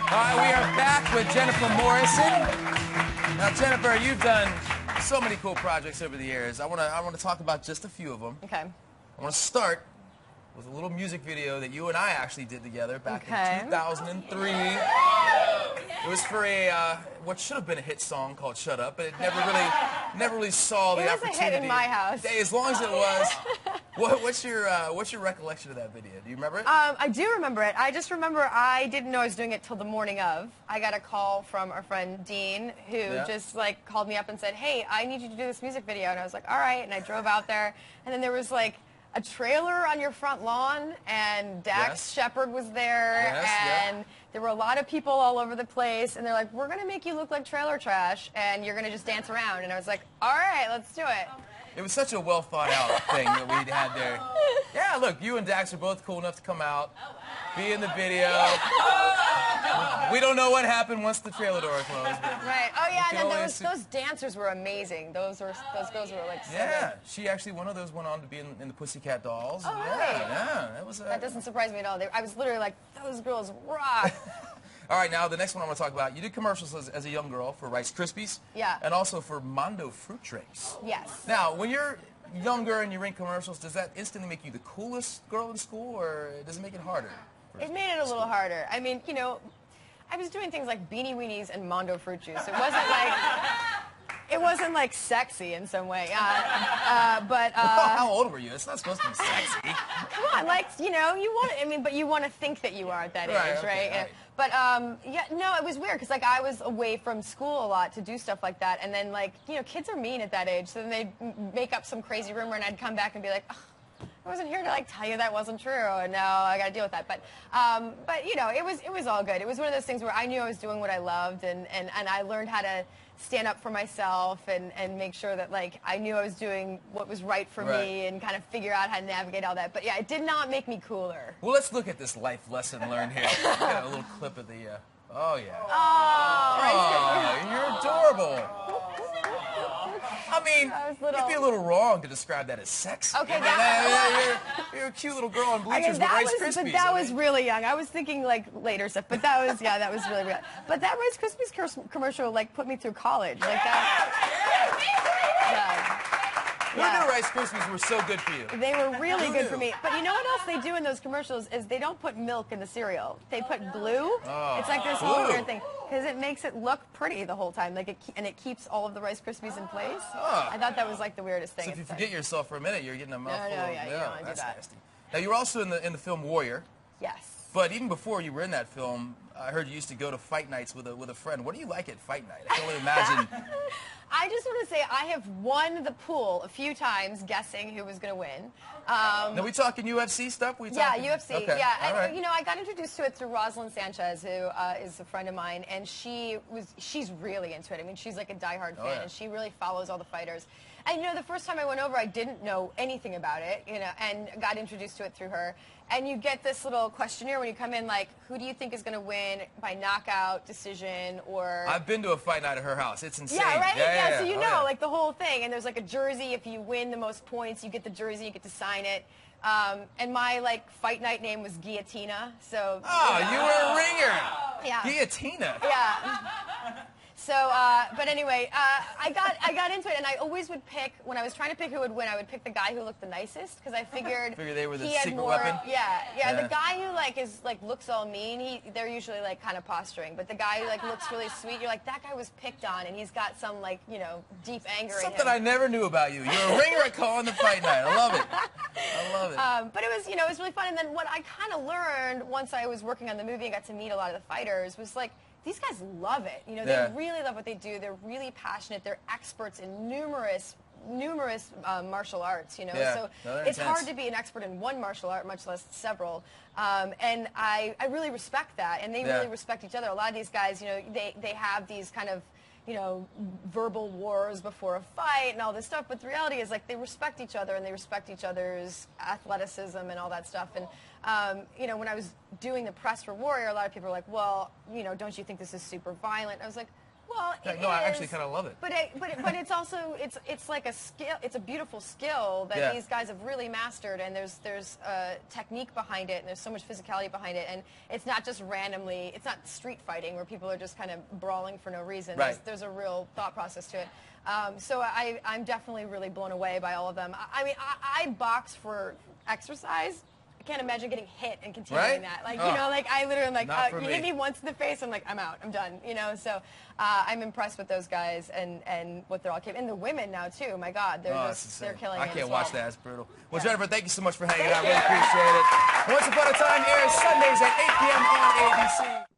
All right, we are back with Jennifer Morrison. Now, Jennifer, you've done so many cool projects over the years. I want to talk about just a few of them. Okay. I want to start with a little music video that you and I actually did together back in 2003. It was for a what should have been a hit song called "Shut Up," but it never really saw the opportunity. It was a hit in my house. As long as it was. What's your recollection of that video? Do you remember it? I do remember it. I just remember I didn't know I was doing it till the morning of. I got a call from our friend Dean, who just like called me up and said, "Hey, I need you to do this music video." And I was like, "All right." And I drove out there, and then there was like a trailer on your front lawn, and Dax Shepard was there, and there were a lot of people all over the place, and they're like, "We're gonna make you look like trailer trash, and you're gonna just dance around." And I was like, "All right, let's do it." It was such a well thought out thing that we had there. Yeah, look, you and Dax are both cool enough to come out, be in the video. We don't know what happened once the trailer door closed. Right. Oh yeah, and then those dancers were amazing. Those girls were like so good. She actually one of those went on to be in the Pussycat Dolls. Oh really? Yeah. That doesn't surprise me at all. I was literally like, those girls rock. All right, now the next one I want to talk about. You did commercials as a young girl for Rice Krispies. Yeah. And also for Mondo fruit drinks. Yes. Now, when you're younger and you're in commercials, does that instantly make you the coolest girl in school, or does it make it harder? It made it a little harder. I mean, you know, I was doing things like Beanie Weenies and Mondo fruit juice. It wasn't like sexy in some way. But how old were you? It's not supposed to be sexy. Come on, like, you know, but you want to think that you are at that age, right? Right. But yeah, no, it was weird because like I was away from school a lot to do stuff like that, and then like, you know, kids are mean at that age, so then they'd make up some crazy rumor, and I'd come back and be like, oh, I wasn't here to like tell you that wasn't true, and now I got to deal with that. But you know, it was all good. It was one of those things where I knew I was doing what I loved, and I learned how to stand up for myself and make sure that like I knew I was doing what was right for me and kind of figure out how to navigate all that. But yeah, it did not make me cooler. Well, let's look at this life lesson learned here. Got a little clip of the. Oh yeah. Oh, you're adorable. I mean, you'd be a little wrong to describe that as sexy. Okay, you're a cute little girl on bleachers with Rice Krispies. But that was really young. I was thinking like later stuff, but that was really real. But that Rice Krispies commercial like put me through college, like that. Who knew Rice Krispies were so good for you? They were really good for me. But you know what else they do in those commercials is they don't put milk in the cereal. They put glue. It's like this whole weird thing because it makes it look pretty the whole time, like and it keeps all of the Rice Krispies in place. I thought that was like the weirdest thing. So if you forget yourself for a minute, you're getting a mouthful. No, you don't want to do that. Nasty. Now you were also in the film Warrior. Yes. But even before you were in that film, I heard you used to go to fight nights with a friend. What do you like at fight night? I can only imagine. I just want to say I have won the pool a few times guessing who was going to win. Now, we talking UFC stuff? Yeah, UFC. Okay. Yeah, and right. you know, I got introduced to it through Rosalind Sanchez, who is a friend of mine, and she's really into it. I mean, she's like a diehard fan, and she really follows all the fighters. And you know, the first time I went over, I didn't know anything about it, you know, and got introduced to it through her. And you get this little questionnaire when you come in, like, who do you think is going to win by knockout, decision, or... I've been to a fight night at her house. It's insane. Yeah, right? Yeah, so you know, yeah. like, the whole thing. And there's, like, a jersey. If you win the most points, you get the jersey, you get to sign it. And my, like, fight night name was Guillotina, so... Oh, you were a ringer! Yeah. Guillotina. Yeah. So, but anyway, I got into it, and I always would pick, when I was trying to pick who would win, I would pick the guy who looked the nicest, because I figured they were the he had secret more, weapon? Yeah, the guy who, like, looks all mean, they're usually, like, kind of posturing, but the guy who, like, looks really sweet, you're like, that guy was picked on, and he's got some, like, you know, deep anger in him. Something I never knew about you. You're a ringer at calling the fight night. I love it. I love it. But it was, you know, it was really fun, and then what I kind of learned once I was working on the movie and got to meet a lot of the fighters was, like, these guys love it. You know, they really love what they do. They're really passionate. They're experts in numerous martial arts, you know. So it's hard to be an expert in one martial art, much less several. And I really respect that, and they really respect each other. A lot of these guys, you know, they have these kind of, you know, verbal wars before a fight and all this stuff, but the reality is, like, they respect each other and they respect each other's athleticism and all that stuff. And you know, when I was doing the press for Warrior, a lot of people were like, well, you know, don't you think this is super violent? I was like, Well, no, I actually kind of love it. But it's also it's like a skill. It's a beautiful skill that these guys have really mastered, and there's technique behind it, and there's so much physicality behind it, and it's not just randomly. It's not street fighting where people are just kind of brawling for no reason. Right. There's a real thought process to it. So I'm definitely really blown away by all of them. I mean, I box for exercise. I can't imagine getting hit and continuing that. Like, you know, like I literally am like, you hit me once in the face, I'm like, I'm out, I'm done. You know, so I'm impressed with those guys and what they're all capable. And the women now too. My God, they're killing it. I can't watch that. It's brutal. Well, Jennifer, thank you so much for hanging out. Really appreciate it. Once Upon a Time airs Sundays at 8 p.m. on ABC.